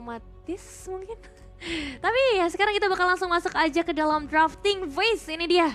otomatis mungkin. Tapi ya sekarang kita bakal langsung masuk aja ke dalam drafting phase. Ini dia.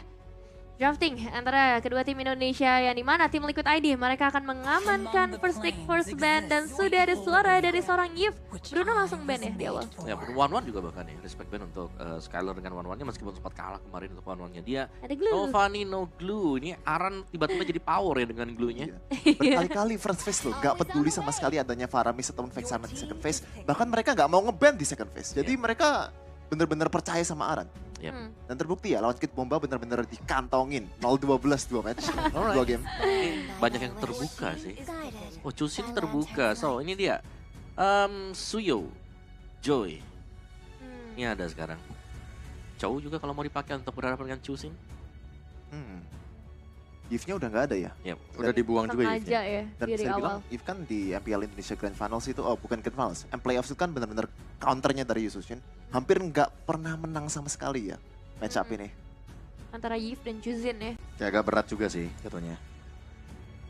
Drafting antara kedua tim Indonesia yang dimana tim Liquid ID mereka akan mengamankan first pick, first ban dan sudah ada suara dari seorang Yves. Bruno langsung ban ya di awal. Ya, One juga bahkan ya, respect ban untuk Skylar dengan One-One-nya meskipun sempat kalah kemarin untuk One-One-nya dia. Ada glue. No funny, no glue. Ini Aran tiba-tiba jadi power ya dengan glue-nya. Berkali-kali first phase loh, gak peduli sama sekali adanya Faramis ataupun Vexana di second phase. Bahkan mereka gak mau nge-ban di second phase. Jadi mereka bener-bener percaya sama Aran. Yep. Dan terbukti ya lawan Kid Bomba bener-bener dikantongin. 0-12 2 match, 2 game. Banyak yang terbuka sih. Oh, Chusin terbuka. So, ini dia. Suyo, Joy. Ini ada sekarang. Chow juga kalau mau dipakai untuk berhadapan dengan Chusin. Yves-nya udah gak ada ya? Yep. Udah dibuang juga Sengaja Yves-nya. ya Dan dari bisa awal. dibilang Yves kan di MPL Indonesia Grand Finals itu, oh bukan Grand Finals, Playoffs itu kan bener-bener counternya dari Yusushin. Hampir nggak pernah menang sama sekali ya match up ini. Antara Yves dan Juzin ya. Ya agak berat juga sih jatuhnya.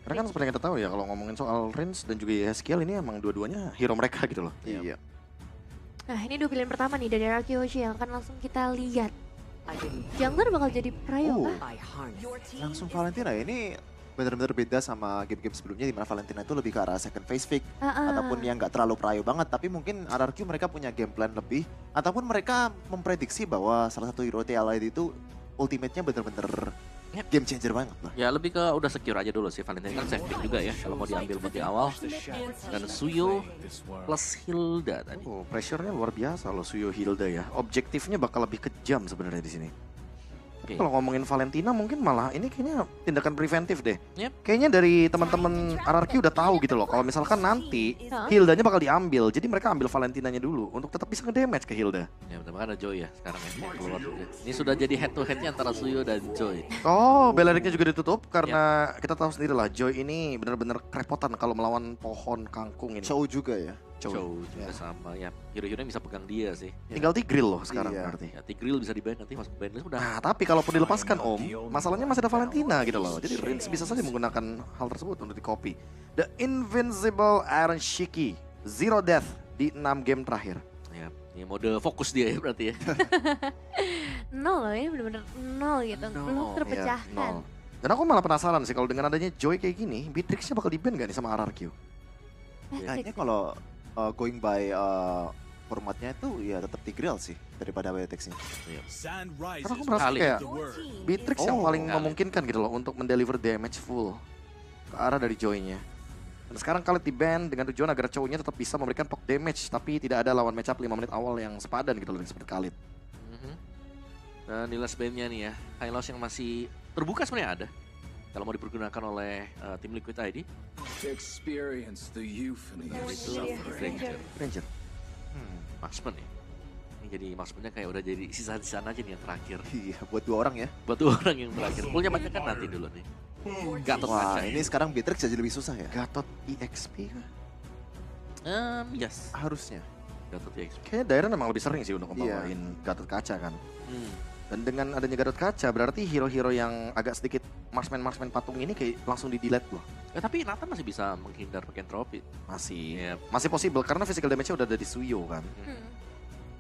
Karena kan seperti yang kita tahu ya kalau ngomongin soal Rins dan juga Yeskiel ini emang dua-duanya hero mereka gitu loh. Iya. Nah ini dua pilihan pertama nih dari Raki Hoshi yang akan langsung kita lihat. Jungler bakal jadi Prayo kah? Langsung Valentina ini bener-bener beda sama game-game sebelumnya di mana Valentina itu lebih ke arah second phase pick ataupun yang nggak terlalu prayo banget, tapi mungkin RRQ mereka punya game plan lebih ataupun mereka memprediksi bahwa salah satu hero TLID itu ultimate-nya bener-bener game changer banget lah. Ya lebih ke udah secure aja dulu sih. Valentina kan safe pick juga ya kalau mau diambil buat di awal. Dan Suyo plus Hilda tadi. Oh, pressure-nya luar biasa loh Suyo Hilda ya. Objektifnya bakal lebih kejam sebenarnya di sini. Oke. Kalau ngomongin Valentina mungkin malah ini kayaknya tindakan preventif deh. Yep. Kayaknya dari teman-teman RRQ udah tahu gitu loh. Kalau misalkan nanti Hildanya bakal diambil, jadi mereka ambil Valentinanya dulu untuk tetap bisa nge-damage ke Hilda. Ya betul ada Joy ya sekarang ya yang keluar juga. Ini sudah jadi head to headnya antara Suyo dan Joy. Oh, Beleriknya juga ditutup karena kita tahu sendiri lah Joy ini benar-benar kerepotan kalau melawan pohon kangkung ini. Chow juga ya. Chow juga sama ya. Hero-hero yang bisa pegang dia sih. Tinggal Tigreal loh sekarang Iya. berarti. Ya Tigreal bisa di-ban nanti masuk ban list udah. Nah, tapi kalaupun dilepaskan Om, masalahnya masih ada Valentina gitu loh. Jadi Rins bisa saja menggunakan hal tersebut untuk di-copy. The Invincible Iron Shiki, Zero Death di 6 game terakhir. Ya, ini mode fokus dia ya berarti ya. Nol loh ini bener-bener nol gitu. Belum Nol, terpecahkan. Nol. Dan aku malah penasaran sih kalau dengan adanya Joy kayak gini, Beatrix-nya bakal di-ban gak nih sama RRQ? Kayaknya kalau going by formatnya itu ya tetap Tigreal sih daripada Beatrix-nya. Karena aku merasa Kali. kayak Beatrix yang paling kali. memungkinkan gitu loh untuk mendeliver damage full ke arah dari Joy-nya. Dan sekarang Khalid di-ban dengan tujuan agar Chow-nya tetap bisa memberikan poke damage, tapi tidak ada lawan matchup 5 menit awal yang sepadan gitu loh seperti Khalid. Dan di last ban-nya nih ya, Hylos yang masih terbuka sebenarnya ada. Kalau mau dipergunakan oleh tim Liquid ID. Experience the euphony. Itu Ranger. Ranger. Marksman ya. Ini jadi marksman-nya kayak udah jadi sisa-sisaan aja nih yang terakhir. Iya, buat 2 orang ya. Buat 2 orang yang terakhir. Poolnya banyak kan nanti dulu nih. Gatot Wah, kaca. ini sekarang Beatrix jadi lebih susah ya. Gatot EXP kah? Yes. Harusnya. Gatot EXP. Kayaknya Dairon emang lebih sering sih untuk ngebawain Gatot Kaca kan. Dan dengan adanya Gatot Kaca berarti hero-hero yang agak sedikit marksman patung ini kayak langsung di-delete loh. Tapi Nathan masih bisa menghindar pakai entropy. Masih Yep. masih possible karena physical damage-nya udah ada di Suyo kan.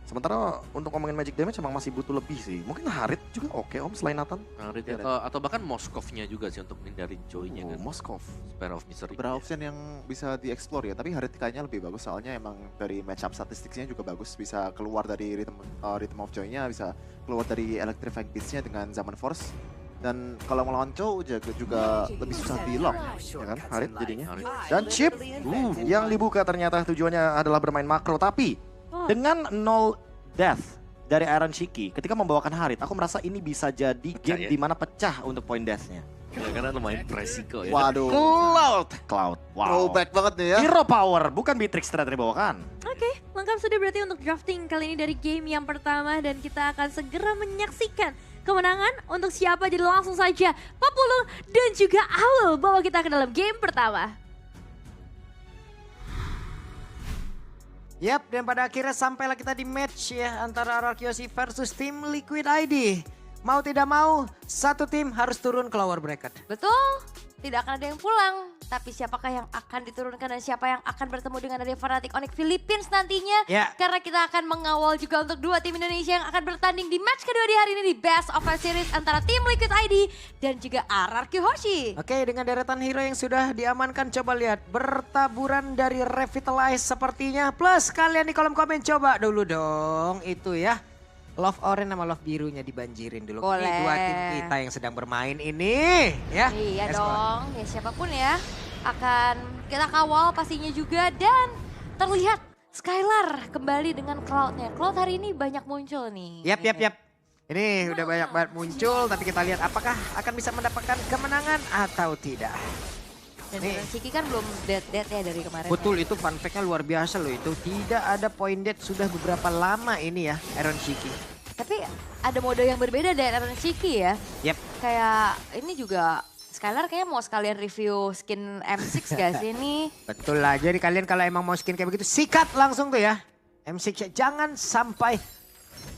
Sementara untuk ngomongin magic damage emang masih butuh lebih sih. Mungkin Harit juga oke Om selain Nathan. Atau bahkan Moskovnya juga sih untuk menghindari Joy-nya kan. Moskov. Spare of Misery. Beberapa option yang bisa dieksplor ya, tapi Harit kayaknya lebih bagus soalnya emang dari matchup statistiknya juga bagus, bisa keluar dari rhythm of joy-nya, bisa keluar dari electrifying beats-nya dengan Zaman Force. Dan kalau melawan Chow juga lebih susah di lock, Ya kan Harit jadinya. Harit. Dan chip yang dibuka ternyata tujuannya adalah bermain makro. Tapi dengan 0 death dari Iron Shiki ketika membawakan Harit, aku merasa ini bisa jadi game ya? di mana pecah untuk point death-nya. Ya, karena lumayan beresiko ya. Waduh, Cloud. Wow. throwback banget nih ya. Hero power, bukan Beatrix ternyata dibawakan. Oke, lengkap sudah berarti untuk drafting kali ini dari game yang pertama dan kita akan segera menyaksikan kemenangan untuk siapa. Jadi langsung saja Papulu dan juga Owl bawa kita ke dalam game pertama. Yap, dan pada akhirnya sampailah kita di match ya antara RRQ versus tim Liquid ID. Mau tidak mau, satu tim harus turun ke lower bracket. Betul. tidak akan ada yang pulang. Tapi siapakah yang akan diturunkan dan siapa yang akan bertemu dengan dari Fnatic Onyx Philippines nantinya. Ya. Karena kita akan mengawal juga untuk dua tim Indonesia yang akan bertanding di match kedua di hari ini di Best of 5 Series antara tim Liquid ID dan juga RRQ Hoshi. Oke, dengan deretan hero yang sudah diamankan, coba lihat bertaburan dari Revitalize sepertinya. Plus kalian di kolom komen coba dulu dong itu ya. Love orange sama love birunya dibanjirin dulu. Boleh. Ini dua tim kita yang sedang bermain ini ya. Iya Espa. dong, ya siapapun ya akan kita kawal pastinya juga. Dan terlihat Skylar kembali dengan Cloud-nya. Cloud hari ini banyak muncul nih. Yap. Ini udah banyak banget muncul, tapi kita lihat apakah akan bisa mendapatkan kemenangan atau tidak. Dan Nih. Ciki kan belum dead ya dari kemarin. Betul, itu fun fact-nya luar biasa loh itu. Tidak ada point dead sudah beberapa lama ini ya, Iron Shiki. Tapi ada mode yang berbeda dari Iron Ciki ya. Yep. Kayak ini juga Skylar kayaknya mau sekalian review skin M6 gak sih ini? Betul lah, jadi kalian kalau emang mau skin kayak begitu, sikat langsung tuh ya. M6 jangan sampai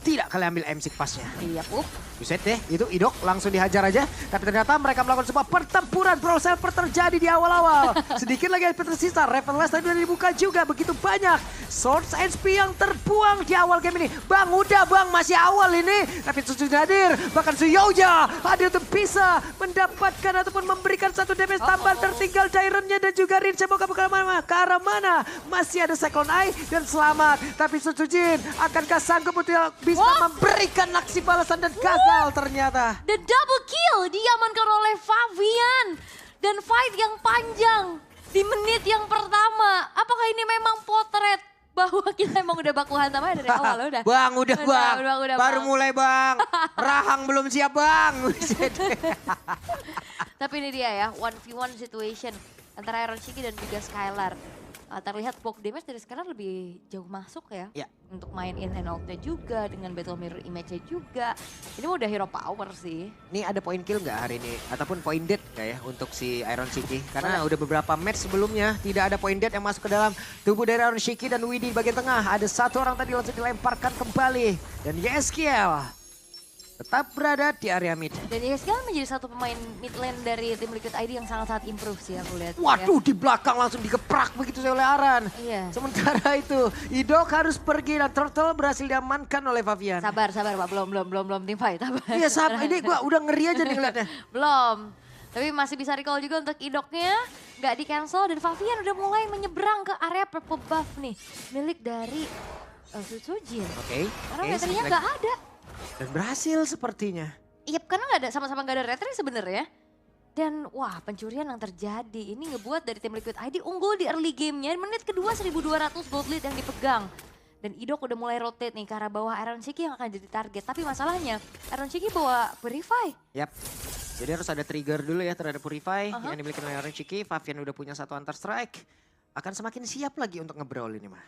tidak kalian ambil M6 pasnya. Iya, Pup. Buset deh, itu Idok langsung dihajar aja. Tapi ternyata mereka melakukan sebuah pertempuran Brawl Selfer terjadi di awal-awal. Sedikit lagi HP tersisa, Revitalize tadi udah dibuka juga. Begitu banyak Swords HP yang terbuang di awal game ini. Bang, udah bang, masih awal ini. Tapi sudah hadir, bahkan Suyoja hadir untuk bisa mendapatkan ataupun memberikan satu damage tambahan. Tertinggal Daironnya dan juga Rin. Semoga bukan ke arah mana. Masih ada Cyclone Eye dan selamat. Tapi Sujin akankah sanggup untuk bisa memberikan aksi balasan dan gagal ternyata. The double kill diamankan oleh Favian. Dan fight yang panjang di menit yang pertama. Apakah ini memang potret bahwa kita emang udah baku hantam aja dari awal udah? Bang, udah bang. Udah, Baru Bang. mulai bang. Rahang belum siap bang. Tapi ini dia ya, 1v1 situation antara Iron Shiki dan juga Skylar. Terlihat poke damage dari Skylar lebih jauh masuk ya. Ya. Untuk main in and out-nya juga, dengan battle mirror image-nya juga. Ini udah hero power sih. Ini ada point kill nggak hari ini? Ataupun point dead nggak ya untuk si Iron Shiki? Karena udah beberapa match sebelumnya tidak ada point dead yang masuk ke dalam tubuh dari Iron Shiki dan Widhi di bagian tengah. Ada satu orang tadi langsung dilemparkan kembali. Dan YSKL tetap berada di area mid. Dan YSKL menjadi satu pemain mid lane dari tim Liquid ID yang sangat-sangat improve sih aku lihat. Waduh, di belakang langsung digeprak begitu oleh Aran. Iya. Sementara itu, Idok harus pergi dan Turtle berhasil diamankan oleh Favian. Sabar Pak, belum tim fight. Sabar. Iya, ini gua udah ngeri aja nih ngeliatnya. Belum. Tapi masih bisa recall juga untuk Idoknya. Nggak di cancel dan Favian udah mulai menyeberang ke area purple buff nih. Milik dari Sujin. Oke. Karena meternya nggak ada. Dan berhasil sepertinya. Iya, karena nggak ada, sama-sama nggak ada retry sebenarnya. Dan wah, pencurian yang terjadi ini ngebuat dari tim Liquid ID unggul di early gamenya. Menit kedua 1200 gold lead yang dipegang. Dan Idok udah mulai rotate nih ke arah bawah Iron Shiki yang akan jadi target. Tapi masalahnya Iron Shiki bawa Purify. Yap. Jadi harus ada trigger dulu ya terhadap Purify yang dimiliki oleh Iron Shiki. Favian udah punya satu Hunter Strike. Akan semakin siap lagi untuk nge-brawl ini mah.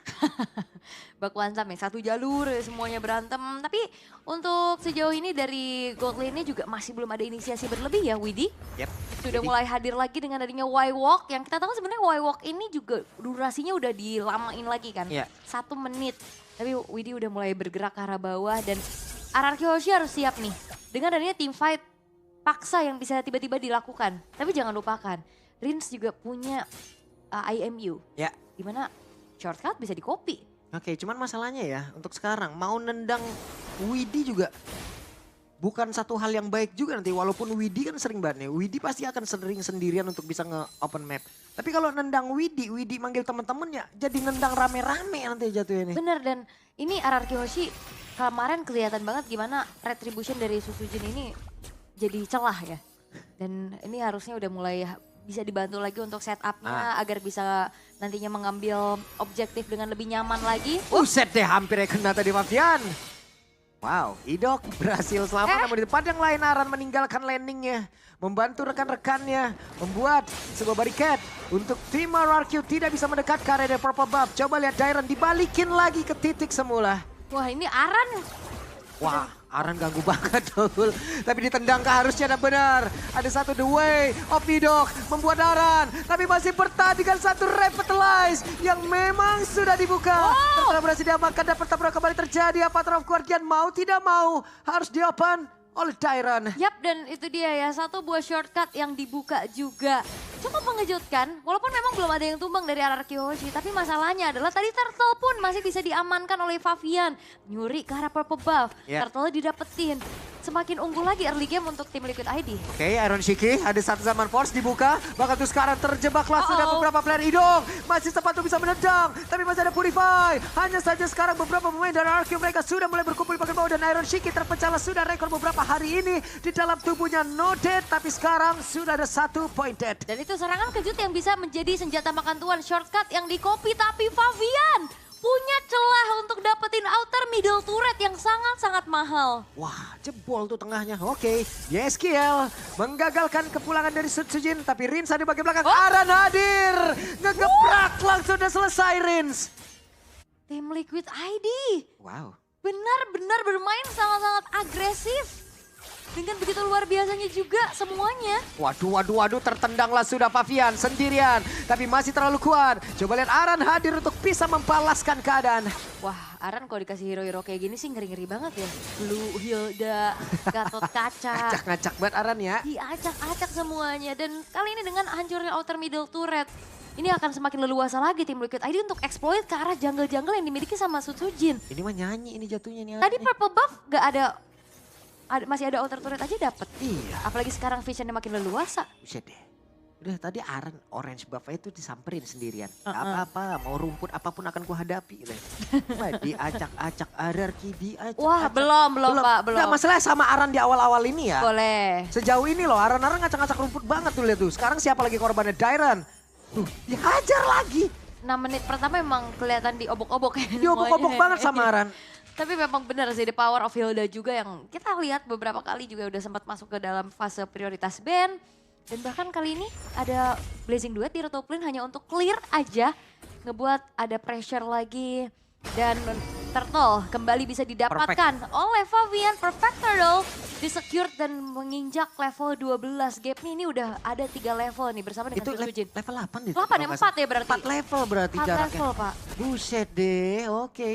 Baku hantam ya, satu jalur semuanya berantem. Tapi untuk sejauh ini dari gold lane-nya juga masih belum ada inisiasi berlebih ya Widhi. Yep. Sudah mulai hadir lagi dengan adanya Y-Walk. Yang kita tahu sebenarnya Y-Walk ini juga durasinya udah dilamain lagi kan. Iya. 1 menit. Tapi Widhi udah mulai bergerak ke arah bawah dan RRQ Hoshi harus siap nih. Dengan adanya team fight paksa yang bisa tiba-tiba dilakukan. Tapi jangan lupakan, Rins juga punya IMU. Ya. Dimana shortcut bisa di-copy. Oke, cuman masalahnya ya untuk sekarang mau nendang Widhi juga bukan satu hal yang baik juga nanti. Walaupun Widhi kan sering banget nih. Widhi pasti akan sering sendirian untuk bisa nge-open map. Tapi kalau nendang Widhi manggil temen-temennya jadi nendang rame-rame nanti jatuhnya nih. Bener, dan ini RRQ Hoshi kemarin kelihatan banget gimana retribution dari Susujin ini jadi celah ya. Dan ini harusnya udah mulai bisa dibantu lagi untuk setupnya agar bisa nantinya mengambil objektif dengan lebih nyaman lagi. Set deh, hampir ya kena tadi Favian. Wow, Idok berhasil selamat namun di tempat yang lain Aran meninggalkan landingnya. Membantu rekan-rekannya membuat sebuah barricade untuk tim RRQ tidak bisa mendekat ke area purple buff. Coba lihat Dairon dibalikin lagi ke titik semula. Wah, ini Aran. Wah, Aran ganggu banget tuh. Tapi ditendang ke harusnya dan benar. Ada satu the way of Idok membuat Aran. Tapi masih bertahan dengan satu Revitalize yang memang sudah dibuka. Setelah berhasil diamankan dan pertempuran kembali terjadi. Apa Path of Guardian mau tidak mau harus diopen oleh Dairon. Yap, dan itu dia ya, satu buah shortcut yang dibuka juga. Cukup mengejutkan, walaupun memang belum ada yang tumbang dari RRQ Hoshi. Tapi masalahnya adalah tadi Turtle pun masih bisa diamankan oleh Favian. Nyuri ke arah purple buff, Turtle didapetin. Semakin unggul lagi early game untuk tim Liquid ID. Oke, Iron Shiki ada satu zaman force dibuka. Bahkan tuh sekarang terjebaklah sudah beberapa player Idong. Masih sempat tuh bisa menendang, tapi masih ada Purify. Hanya saja sekarang beberapa pemain dari RRQ mereka sudah mulai berkumpul di bagian bawah. Dan Iron Shiki terpecahlah sudah rekor beberapa hari ini di dalam tubuhnya no dead. Tapi sekarang sudah ada 1 point dead. Dan itu serangan kejut yang bisa menjadi senjata makan tuan. Shortcut yang di copy, tapi Favian punya celah untuk dapetin outer middle turret yang sangat-sangat mahal. Wah, jebol tuh tengahnya. Oke, YSKL menggagalkan kepulangan dari Sutsujin. Tapi Rins ada di bagian belakang. Aran hadir. Ngegebrak langsung udah selesai Rins. Tim Liquid ID Wow. benar-benar bermain sangat-sangat agresif. Dengan begitu luar biasanya juga semuanya. Waduh, tertendanglah sudah Favian sendirian. Tapi masih terlalu kuat. Coba lihat Aran hadir untuk bisa membalaskan keadaan. Wah, Aran kalau dikasih hero-hero kayak gini sih ngeri-ngeri banget ya. Blue, Hilda, Gatot Kaca. Ngacak banget Aran ya. Diacak-acak semuanya. Dan kali ini dengan hancurnya outer middle turret. Ini akan semakin leluasa lagi tim Liquid ID untuk exploit ke arah jungle-jungle yang dimiliki sama Sutsujin. Ini mah nyanyi ini jatuhnya nih. Tadi purple buff gak ada, masih ada outer turret aja dapet. Iya. Apalagi sekarang visionnya makin leluasa. Buset deh. Udah tadi Aran orange buff itu disamperin sendirian. Gak apa-apa, mau rumput apapun akan kuhadapi. Wah, diacak-acak RRQ, diacak-acak. Wah, belum Pak, belum. Gak masalah sama Aran di awal-awal ini ya. Boleh. Sejauh ini loh, Aran ngacak-ngacak rumput banget tuh lihat tuh. Sekarang siapa lagi korbannya? Dairon. Tuh, dihajar lagi. 6 menit pertama emang kelihatan diobok-obok ya. Diobok-obok semuanya. banget sama Aran. Tapi memang benar sih, the power of Hilda juga yang kita lihat beberapa kali juga udah sempat masuk ke dalam fase prioritas ban. Dan bahkan kali ini ada Blazing Duet di top lane hanya untuk clear aja. Ngebuat ada pressure lagi. Dan Turtle kembali bisa didapatkan oleh Favian. Perfect Turtle disecured dan menginjak level 12. Gapnya ini udah ada 3 level nih bersama dengan Itu Sutsujin. level 8 deh. 8 ya, 4 ya berarti? 4 level berarti 4 jaraknya. level Pak. Buset deh, oke.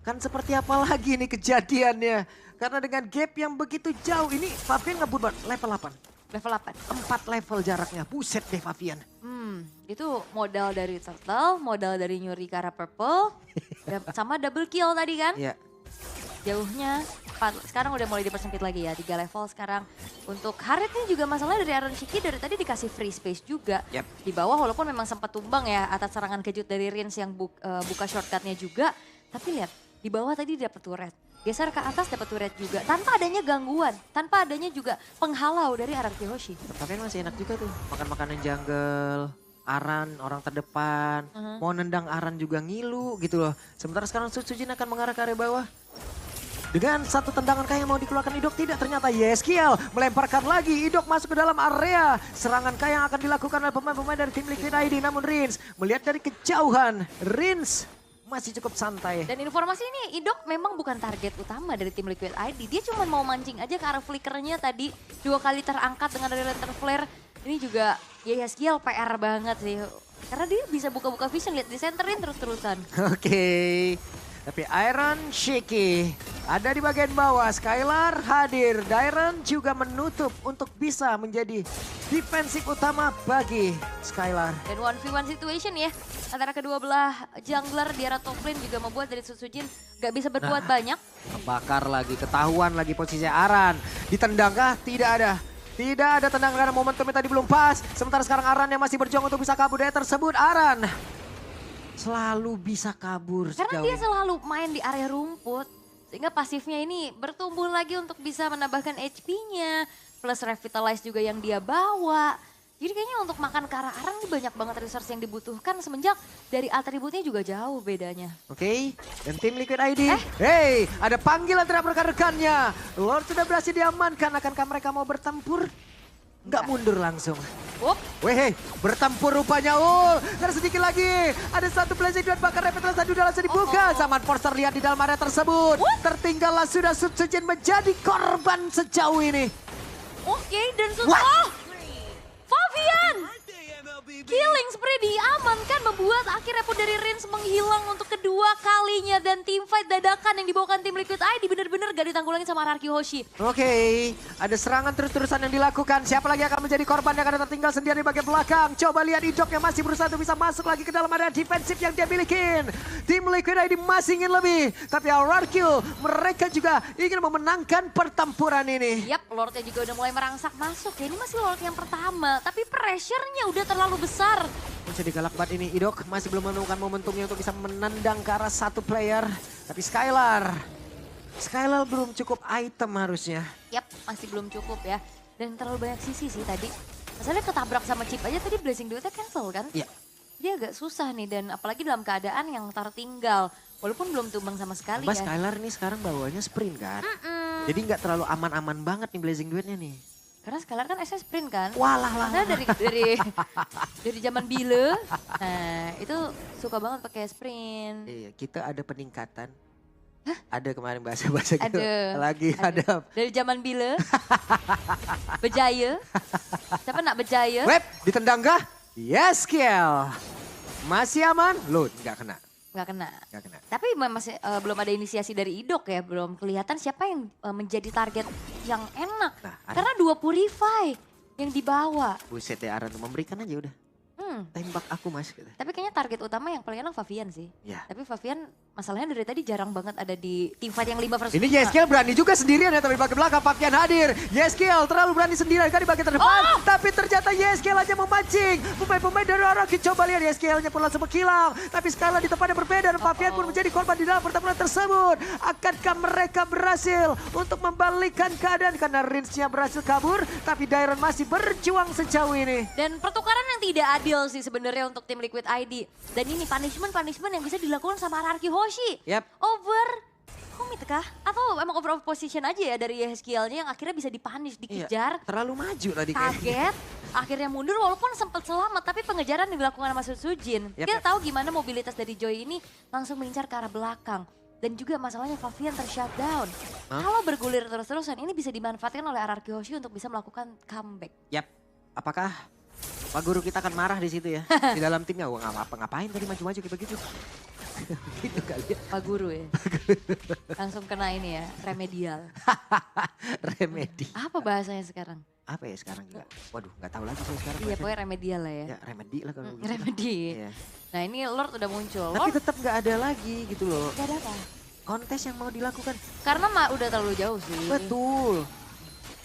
Kan seperti apa lagi nih kejadiannya. Karena dengan gap yang begitu jauh ini Favian ngebut banget level 8. Level 8. 4 level jaraknya, buset deh Favian. Itu modal dari Turtle, modal dari nyuri ke arah purple, sama double kill tadi kan. Iya. Jauhnya, sekarang udah mulai dipersempit lagi ya, 3 level sekarang. Untuk Harit ini juga masalah dari Iron Shiki dari tadi dikasih free space juga. Yep. Di bawah walaupun memang sempat tumbang ya atas serangan kejut dari Rins yang buka shortcutnya juga. Tapi lihat, di bawah tadi dapat turret. Geser ke atas dapat turret juga. Tanpa adanya gangguan, tanpa adanya juga penghalau dari RRQ Hoshi. Favian masih enak juga tuh, makan makanan jungle. Aran orang terdepan, mau nendang Aran juga ngilu gitu loh. Sementara sekarang Sutsujin akan mengarah ke area bawah. Dengan satu tendangan kah yang mau dikeluarkan Idok, tidak, ternyata YSKL melemparkan lagi. Idok masuk ke dalam area. Serangan kah yang akan dilakukan oleh pemain-pemain dari tim Liquid ID. Namun Rins melihat dari kejauhan, Rins masih cukup santai. Dan informasi ini Idok memang bukan target utama dari tim Liquid ID. Dia cuma mau mancing aja ke arah flickernya tadi. 2 kali terangkat dengan dari lantern flare. Ini juga YSKL PR banget sih. Karena dia bisa buka-buka vision, lihat disenterin terus-terusan. Oke. Tapi Iron Shiki ada di bagian bawah. Skylar hadir. Dairon juga menutup untuk bisa menjadi defensif utama bagi Skylar. Dan 1v1 situation ya. Antara kedua belah jungler di arah top lane juga membuat dari Sutsujin gak bisa berbuat banyak. Bakar lagi, ketahuan lagi posisi Aran. Ditendangkah? Tidak ada. Tidak ada tendangan karena momentumnya tadi belum pas. Sementara sekarang Aran yang masih berjuang untuk bisa kabur dari tersebut. Aran selalu bisa kabur Karena sejauh dia ini. selalu main di area rumput. Sehingga pasifnya ini bertumbuh lagi untuk bisa menambahkan HP-nya. Plus revitalize juga yang dia bawa. Jadi kayaknya untuk makan ke arah Aran ini banyak banget resource yang dibutuhkan. Semenjak dari atributnya juga jauh bedanya. Oke, dan tim Liquid ID. Hey, ada panggilan terhadap rekan-rekannya. Lord sudah berhasil diamankan. Akankah mereka mau bertempur? Nggak mundur langsung. Weh, bertempur rupanya. Dan sedikit lagi. Ada satu blazing duet bakar revitalize tadi udah langsung dibuka. Zaman Force terlihat di dalam area tersebut. Tertinggallah sudah Sutsujin menjadi korban sejauh ini. Oke, dan Favian Killing spree diamankan membuat akhirnya pun dari Rins menghilang untuk kedua kalinya. Dan teamfight dadakan yang dibawakan tim Liquid ID bener-bener gak ditanggulangin sama RRQ Hoshi. Oke, ada serangan terus-terusan yang dilakukan. Siapa lagi akan menjadi korban yang akan tertinggal sendiri di bagian belakang. Coba lihat Idok yang masih berusaha untuk bisa masuk lagi ke dalam area defensif yang dia milikin. Tim Liquid ID masih ingin lebih. Tapi RRQ mereka juga ingin memenangkan pertempuran ini. Yap, Lordnya juga udah mulai merangsak masuk ya. Ini masih Lord yang pertama, tapi pressure-nya udah terlalu besar. Jadi galak banget ini Idok, masih belum menemukan momentumnya untuk bisa menendang ke arah satu player. Tapi Skylar belum cukup item harusnya. Yap, masih belum cukup ya. Dan terlalu banyak sisi sih tadi. Masalahnya ketabrak sama Chip aja tadi Blazing Duetnya cancel kan? Iya. Dia agak susah nih dan apalagi dalam keadaan yang tertinggal. Walaupun belum tumbang sama sekali ya. Skylar nih sekarang bawanya sprint kan. Jadi nggak terlalu aman-aman banget nih Blazing Duetnya nih. Karena Skylar kan SS sprint kan. Walah. Karena dari zaman Bile, nah itu suka banget pakai sprint. Iya, kita ada peningkatan. Ada kemarin bahasa-bahasa gitu. Ada. Ada. Dari zaman Bile, Bejaya. Siapa nak Bejaya? Web, ditendang kah? Yes, Kiel. Masih aman? Loh, nggak kena. Nggak kena. Nggak kena. Tapi masih belum ada inisiasi dari Idok ya, belum kelihatan siapa yang menjadi target yang enak. Nah, Karena 2 Purify yang dibawa. Buset ya Aran, memberikan aja udah. Tembak aku mas. Tapi kayaknya target utama yang paling enak Favian sih. Ya. Tapi Favian masalahnya dari tadi jarang banget ada di teamfight yang 5 versus 5. Ini Yeskiel berani juga sendirian ya, tapi di bagian belakang Favian hadir. Yeskiel terlalu berani sendirian kan di bagian terdepan. Tapi ternyata Yeskiel aja memancing. Pemain-pemain dari RRQ coba lihat Yeskielnya pun langsung menghilang. Tapi Skylar di tempat yang berbeda dan Favian pun menjadi korban di dalam pertempuran tersebut. Akankah mereka berhasil untuk membalikkan keadaan karena Rinsnya berhasil kabur. Tapi Dairon masih berjuang sejauh ini. Dan pertukaran yang tidak adil sih sebenarnya untuk tim Liquid ID. Dan ini punishment yang bisa dilakukan sama RRQ Hoshi. Yap. Over commit kah? Atau emang over position aja ya dari Yeskielnya yang akhirnya bisa dipunish, dikejar. Iya, terlalu maju tadi Kaget, akhirnya mundur walaupun sempat selamat. Tapi pengejaran yang dilakukan sama Sujin. Kita tahu gimana mobilitas dari Joy ini langsung mengincar ke arah belakang. Dan juga masalahnya Favian ter-shutdown. Kalau bergulir terus-terusan ini bisa dimanfaatkan oleh RRQ Hoshi untuk bisa melakukan comeback. Yap, apakah Pak Guru kita akan marah di situ ya? Di dalam timnya, wah ngapain tadi maju-maju kayak begitu. Gitu kali ya. Pak Guru ya. Langsung kena ini ya, remedial. Remedi. Apa bahasanya sekarang? Apa ya sekarang juga? Waduh, nggak tahu lagi saya sekarang. Iya, pokoknya remedial lah ya. Ya, remedi lah kalau gitu. Remedi. Iya. Nah ini Lord udah muncul. Tapi tetap nggak ada lagi gitu loh. Gak ada apa? Kontes yang mau dilakukan. Karena udah terlalu jauh sih. Betul.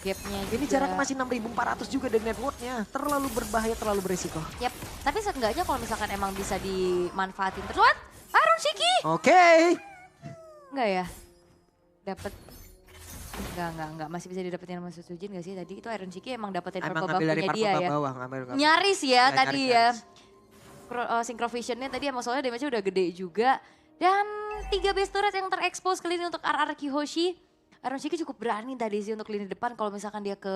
Gapnya Ini juga. jarak masih 6.400 juga dengan networknya. Terlalu berbahaya, terlalu berisiko. Yap, tapi seenggaknya kalau misalkan emang bisa dimanfaatin terus. What? Iron Shiki? Oke. Enggak ya? Dapat. Enggak. Masih bisa didapetin sama Sujin gak sih tadi? Itu Iron Shiki emang dapetin Emang purple ngambil dari buff-nya dia purple ya? bawah. Nyaris ya tadi ya. Nyaris. Synchrovision-nya tadi emang soalnya damage-nya udah gede juga. Dan 3 base turret yang terekspos kali ini untuk RRQ Hoshi. Iron Shiki cukup berani tadi sih untuk lini depan kalau misalkan dia ke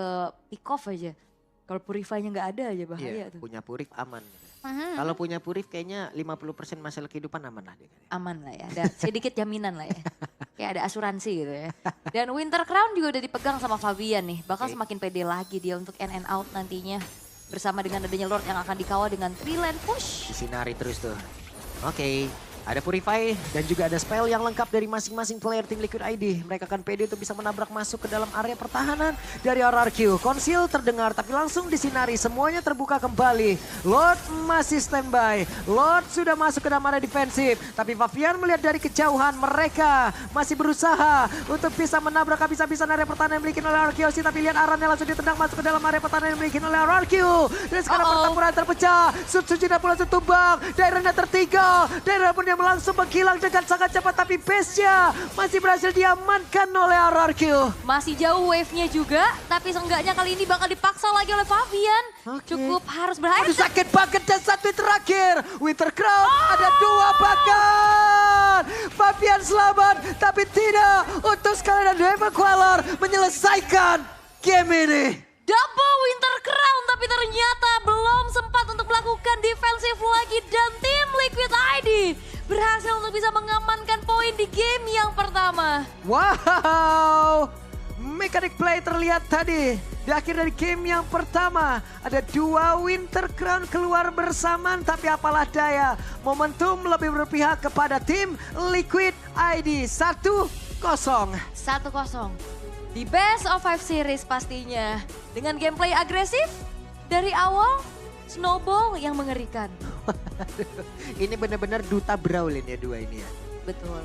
pick off aja. Kalau Purify-nya nggak ada aja bahaya Iya, tuh. punya Purif aman. Kalau punya Purif kayaknya 50% masalah kehidupan aman lah dia. Aman lah ya, ada sedikit jaminan lah ya. Kayak ada asuransi gitu ya. Dan Winter Crown juga udah dipegang sama Favian nih. Bakal semakin pede lagi dia untuk in and out nantinya. Bersama dengan adanya Lord yang akan dikawal dengan 3 lane push. Disinari terus tuh. Oke. Ada Purify dan juga ada spell yang lengkap dari masing-masing player tim Liquid ID. Mereka akan pede untuk bisa menabrak masuk ke dalam area pertahanan dari RRQ. Konsil terdengar tapi langsung disinari. Semuanya terbuka kembali. Lord masih standby. Lord sudah masuk ke dalam area defensif. Tapi Favian melihat dari kejauhan mereka masih berusaha untuk bisa menabrak habis-habisan area pertahanan yang dimiliki oleh RRQ. Tapi lihat Arannya langsung ditendang masuk ke dalam area pertahanan yang dimiliki oleh RRQ. Dan sekarang pertempuran terpecah. Sujin pun langsung tumbang. Daerahnya tertinggal. Daerah pun yang langsung menghilang dengan sangat cepat. Tapi base-nya masih berhasil diamankan oleh RRQ. Masih jauh wave-nya juga. Tapi seenggaknya kali ini bakal dipaksa lagi oleh Favian. Cukup harus berhati. Aduh sakit banget dan satu terakhir. Winter Crown ada 2 bahkan. Favian selamat tapi tidak untuk Skylar dan Devil Queller menyelesaikan game ini. Double Winter Crown tapi ternyata belum sempat untuk melakukan defensif lagi. Dan tim Liquid ID berhasil untuk bisa mengamankan poin di game yang pertama. Wow, mechanic play terlihat tadi Di akhir dari game yang pertama, ada 2 Winter Crown keluar bersamaan. Tapi apalah daya, momentum lebih berpihak kepada tim Liquid ID. 1-0. 1-0. Di best of 5 series pastinya. Dengan gameplay agresif, dari awal, snowball yang mengerikan. Ini benar-benar duta Brawlin ya 2 ini ya. Betul.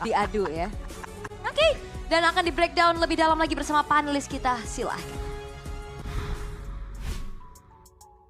Diadu ya. Oke, dan akan di breakdown lebih dalam lagi bersama panelis kita. Silahkan.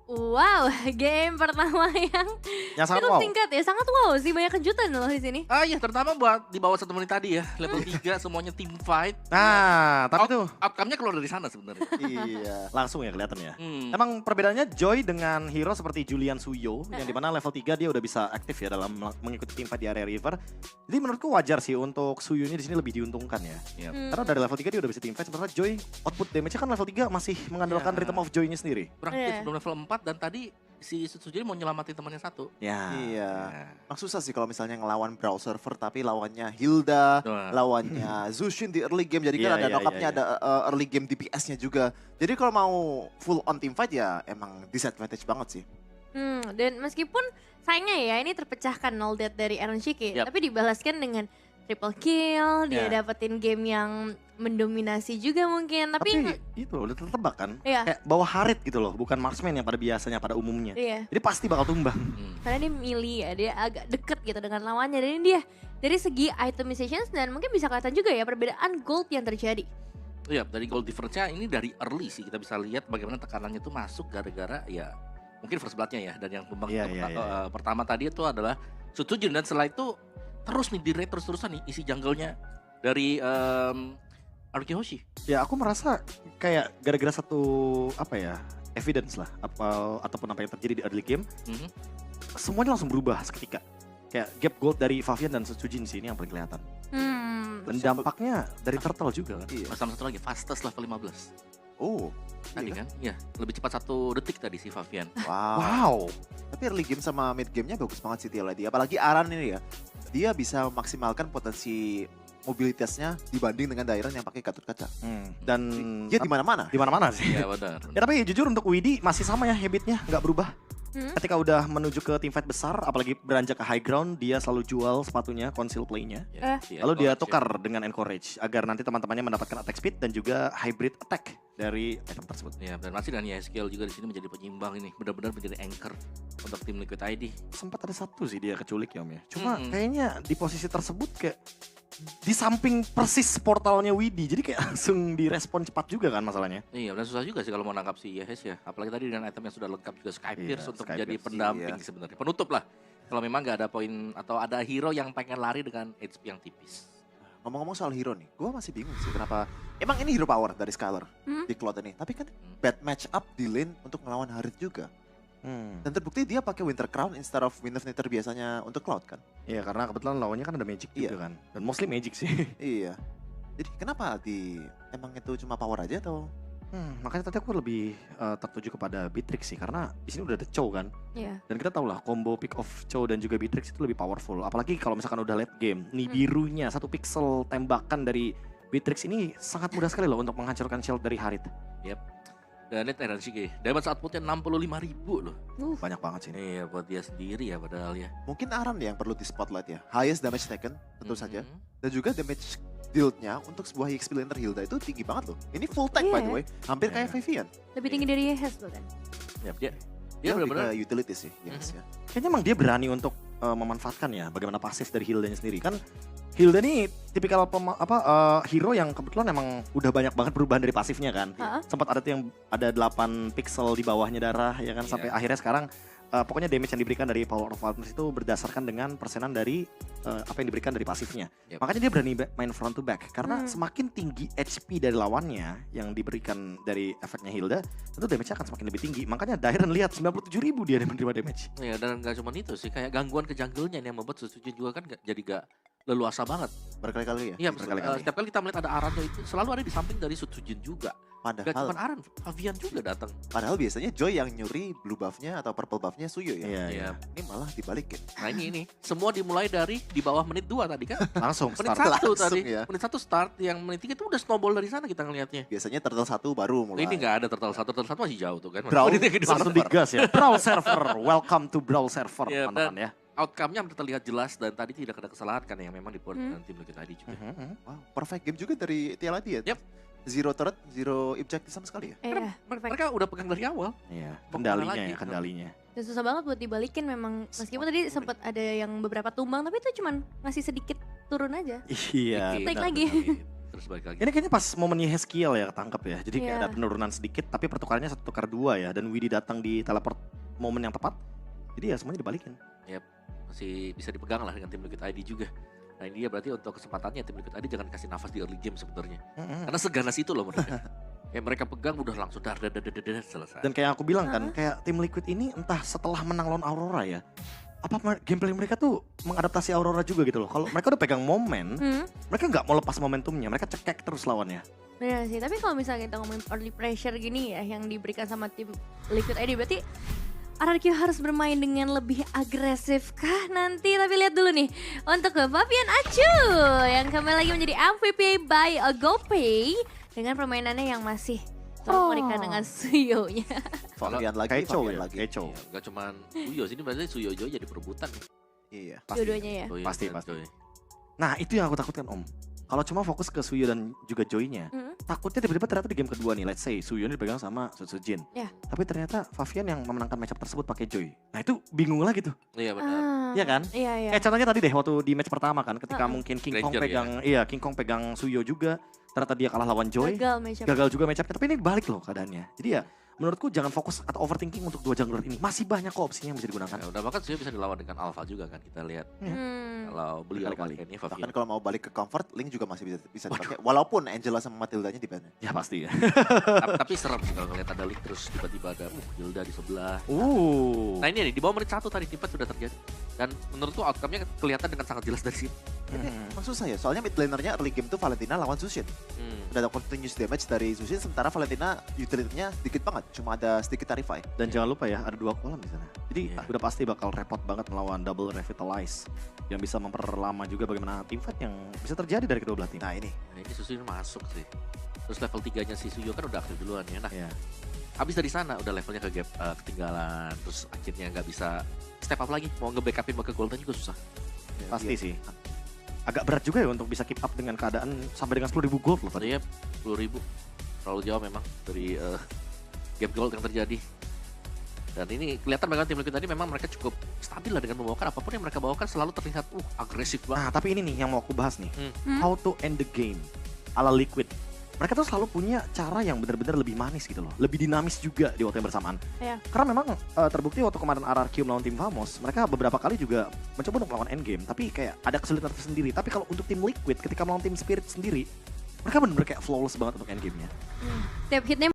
Wow, game pertama yang Yang sangat cukup wow. tingkat ya, sangat wow sih, banyak kejutan loh di sini. Ah iya, terutama buat di bawah 1 menit tadi ya, level 3 semuanya team fight. Nah, tapi tuh Outcome-nya keluar dari sana sebenarnya. Iya. langsung ya kelihatan ya. Hmm. Emang perbedaannya Joy dengan hero seperti Julian Suyo yang dimana level 3 dia udah bisa aktif ya dalam mengikuti teamfight di area river. Jadi menurutku wajar sih untuk Suyo ini di sini lebih diuntungkan ya. Karena dari level 3 dia udah bisa teamfight, sementara Joy output damage-nya kan level 3 masih mengandalkan Ya. rhythm of Joy-nya sendiri. Kurang Iya. sebelum level 4 dan tadi si Sujiri mau nyelamatin temannya satu. Ya. Iya. Emang susah sih kalau misalnya ngelawan Brawl server tapi lawannya Hilda, Wah. lawannya Zushin di early game. Jadi kan Iya, ada iya, knock-up-nya, iya, ada early game DPS-nya juga. Jadi kalau mau full on team fight ya emang disadvantage banget sih. Dan meskipun sayangnya ya ini terpecahkan 0 death dari Aaron Shiki, Yap. tapi dibalaskan dengan triple kill, dia Ya. dapetin game yang mendominasi juga mungkin. Tapi itu loh, udah tertebak kan. Iya. Kayak bawa Harit gitu loh, bukan marksman yang pada biasanya, pada umumnya. Iya, Jadi pasti bakal tumbang. karena dia melee ya, dia agak deket gitu dengan lawannya. Dan ini dia dari segi itemizations dan mungkin bisa kelihatan juga ya perbedaan gold yang terjadi. Iya, dari goal difference-nya ini dari early sih kita bisa lihat bagaimana tekanannya itu masuk gara-gara ya mungkin first blood-nya ya. Dan yang tumbang Iya, iya, iya. pertama tadi itu adalah Sutujin, dan setelah itu terus nih di raid terus-terusan nih isi jungle-nya dari Aruki Hoshi. Ya aku merasa kayak gara-gara satu apa ya, evidence lah ataupun apa yang terjadi di early game, Mhm. semuanya langsung berubah seketika. Kayak gap gold dari Favian dan Sujin sih ini yang paling kelihatan. Dan dampaknya dari Turtle juga kan. Iya. Sama satu lagi fastest level 15 Oh, tadi iya. kan. Iya, lebih cepat 1 detik tadi si Favian. Wow. Wow. Tapi early game sama mid game-nya bagus banget sih TLD. Apalagi Aran ini ya. Dia bisa memaksimalkan potensi mobilitasnya dibanding dengan Dairon yang pakai Gatot Kaca. Dan Dia di mana-mana. di mana-mana sih. Iya, benar. Ya tapi jujur untuk Widi masih sama ya habitnya, nggak berubah. Ketika udah menuju ke teamfight besar, apalagi beranjak ke high ground, dia selalu jual sepatunya, conceal play-nya. Ya, Lalu dia tukar dengan encourage agar nanti teman-temannya mendapatkan attack speed dan juga hybrid attack dari item tersebut. Ya, dan masih dan skill juga di sini menjadi penyimbang ini, benar-benar menjadi anchor untuk tim Liquid ID. Sempat ada satu sih dia keculik ya Om ya. Cuma Mm-mm. kayaknya di posisi tersebut kayak di samping persis portalnya Widi, jadi kayak langsung direspon cepat juga kan masalahnya. Iya, dan susah juga sih kalau mau nangkap si Yehes ya. Apalagi tadi dengan item yang sudah lengkap juga Sky Iya, Pierce untuk Sky menjadi Pierce, pendamping iya. sebenarnya. Penutup lah. Kalau memang nggak ada poin atau ada hero yang pengen lari dengan HP yang tipis. Ngomong-ngomong soal hero nih, gue masih bingung sih kenapa. Emang ini hero power dari Skylar di Cloud ini. Tapi kan bad match up di lane untuk melawan Harit juga. Dan terbukti dia pakai Winter Crown instead of Wind of Nether biasanya untuk Cloud kan. Iya karena kebetulan lawannya kan ada magic Iya. juga kan. Dan mostly magic sih. Iya. Jadi kenapa emang itu cuma power aja atau? Makanya tadi aku lebih tertuju kepada Beatrix sih karena di sini udah ada Chow kan. Iya. Dan kita tahu lah combo pick off Chow dan juga Beatrix itu lebih powerful. Apalagi kalau misalkan udah late game, nih birunya satu pixel tembakan dari Beatrix ini sangat mudah sekali loh untuk menghancurkan shield dari Harit. Dan lihat Aaron Shiki, damage outputnya 65.000 loh. Banyak banget sih ini. Iya, buat dia sendiri ya padahal ya. Mungkin Aran yang perlu di spotlight ya. Highest damage taken tentu Mhm. saja. Dan juga damage dealt-nya untuk sebuah EXP laner Hilda itu tinggi banget loh. Ini full tank by the way. Hampir kayak Vivian. Lebih tinggi dari Yehes bahkan. Ya, dia Dia lebih benar-benar ke utility sih. Yes, ya. Kayaknya emang dia berani untuk memanfaatkan ya bagaimana pasif dari Hilda-nya sendiri. Kan Hilda nih tipikal hero yang kebetulan emang udah banyak banget perubahan dari pasifnya kan. Sempat ada tuh yang ada 8 pixel di bawahnya darah ya kan sampai akhirnya sekarang pokoknya damage yang diberikan dari Power of Wildness itu berdasarkan dengan persenan dari apa yang diberikan dari pasifnya. Yep. Makanya dia berani main front to back karena semakin tinggi HP dari lawannya yang diberikan dari efeknya Hilda, tentu damage-nya akan semakin lebih tinggi. Makanya Dairon lihat 97.000 dia menerima damage. ya, dan nggak cuma itu sih, kayak gangguan ke jungle-nya yang membuat Sujin juga kan jadi gak leluasa banget. Berkali-kali ya. Iya, Berkali-kali. setiap kali kita melihat ada Arannya itu selalu ada di samping dari Sujin juga. Gak cuma Padahal Aran, Fabian juga datang. biasanya Joy yang nyuri blue buff-nya atau purple buff-nya Suyo ya. Iya. Ini malah dibalikin. Nah ini semua dimulai dari di bawah menit 2 tadi kan. Langsung Menit start. 1 Langsung tadi, ya. menit 1 start, yang menit 3 itu udah snowball dari sana kita ngelihatnya. Biasanya turtle 1 baru mulai. Ini nggak ada turtle 1 masih jauh tuh kan. Brawl Menit yang kedua. Langsung digas ya. Brawl server, welcome to Brawl server Iya, teman-teman ya. Outcome-nya terlihat jelas dan tadi tidak ada kesalahan kan yang memang dibuat dengan tim Liquid ID juga. Wow, perfect game juga dari TLAD ya. Yep. Zero turret, zero objective sama sekali ya. Iya, perfect. Mereka udah pegang dari awal. Iya, Mau kendalinya kemana lagi? ya, kendalinya. Dan susah banget buat dibalikin memang. Meskipun tadi sempat ada yang beberapa tumbang, tapi itu cuman ngasih sedikit turun aja. Iya. Dikit, Naik lagi. dikit, terus balik lagi. Ini kayaknya pas momennya Heskiel ya ketangkep ya. Jadi kayak Iya. ada penurunan sedikit tapi pertukarannya 1 tukar 2 ya. Dan Widi datang di teleport momen yang tepat. Jadi ya semuanya dibalikin. Masih bisa dipegang lah dengan tim Liquid ID juga. Nah ini dia berarti untuk kesempatannya tim Liquid ID jangan kasih nafas di early game sebenarnya. Karena seganas itu loh mereka. Kayak mereka pegang udah langsung dar selesai. Dan kayak aku bilang kan, kayak tim Liquid ini entah setelah menang lawan Aurora ya. Apa gameplay mereka tuh mengadaptasi Aurora juga gitu loh. Kalau mereka udah pegang momen, mereka nggak mau lepas momentumnya. Mereka cekek terus lawannya. Benar sih, tapi kalau misalnya kita ngomongin early pressure gini ya yang diberikan sama tim Liquid ID, berarti RRQ harus bermain dengan lebih agresif kah nanti? Tapi lihat dulu nih untuk Fabian Acu yang kembali lagi menjadi MVP by GoPay dengan permainannya yang masih terkomunikasi dengan Suyo-nya. Fabian lagi, Kaicho Fabian ya, lagi. Kaicho. Gak cuman Suyo sini berarti Suyo Joy jadi perebutan. Iya. Dua-duanya ya. Joy Pasti, dan pasti. Joy. Nah itu yang aku takutkan Om. Kalau cuma fokus ke Suyo dan juga Joy-nya, takutnya tiba-tiba ternyata di game kedua nih, let's say Suyo ini dipegang sama Sutsujin. Ya. Tapi ternyata Fabian yang memenangkan matchup tersebut pakai Joy. Nah itu bingung lagi tuh. Iya benar. Iya kan? Iya, iya. Kayak contohnya tadi deh waktu di match pertama kan, ketika mungkin King Kong Ranger, pegang, iya King Kong pegang Suyo juga, ternyata dia kalah lawan Joy, Gagal matchup. gagal juga matchupnya. Tapi ini balik loh keadaannya. Jadi ya menurutku jangan fokus atau overthinking untuk 2 jungler ini. Masih banyak kok opsinya yang bisa digunakan. Ya, udah bahkan Suyo bisa dilawan dengan Alpha juga kan kita lihat. Kalau beliau Berkali-kali. pakai ini Bahkan Fabian. kalau mau balik ke comfort, Link juga masih bisa dipakai. Walaupun Angela sama Matildanya di ban. Ya pasti ya. Tapi serem sih kalau ngeliat ada Link terus tiba-tiba ada Hilda di sebelah. Nah ini nih di bawah menit 1 tadi tiba sudah terjadi. Dan menurutku outcome-nya kelihatan dengan sangat jelas dari sini. Maksud saya, soalnya mid laner-nya early game tuh Valentina lawan Zushin. Udah ada continuous damage dari Zushin, sementara Valentina utility-nya dikit banget, cuma ada sedikit tarify. Dan jangan lupa ya, ada 2 kolam di sana. Jadi Iya. udah pasti bakal repot banget melawan double revitalize yang bisa memperlama juga bagaimana team fight yang bisa terjadi dari kedua belah tim. Nah ini, Nah ini Susuin masuk sih. Terus level 3-nya si Suyo kan udah aktif duluan ya. Nah Ya. habis dari sana udah levelnya ke gap ketinggalan. Terus akhirnya nggak bisa step up lagi. Mau nge-backupin mau ke golden juga susah. Pasti iya. sih. Agak berat juga ya untuk bisa keep up dengan keadaan sampai dengan 10.000 gold loh tadi. Tadinya 10.000. Terlalu jauh memang dari gap gold yang terjadi. Dan ini kelihatan banget tim Liquid tadi memang mereka cukup stabil lah dengan membawakan apapun yang mereka bawakan selalu terlihat agresif banget. Nah tapi ini nih yang mau aku bahas nih. Hmm. How to end the game ala Liquid. Mereka tuh selalu punya cara yang benar-benar lebih manis gitu loh. Lebih dinamis juga di waktu yang bersamaan. Iya. Karena memang terbukti waktu kemarin RRQ melawan tim Famos, mereka beberapa kali juga mencoba untuk melawan endgame. Tapi kayak ada kesulitan tersendiri. Tapi kalau untuk tim Liquid ketika melawan tim Spirit sendiri, mereka benar-benar kayak flawless banget untuk endgame-nya. Tiap hitnya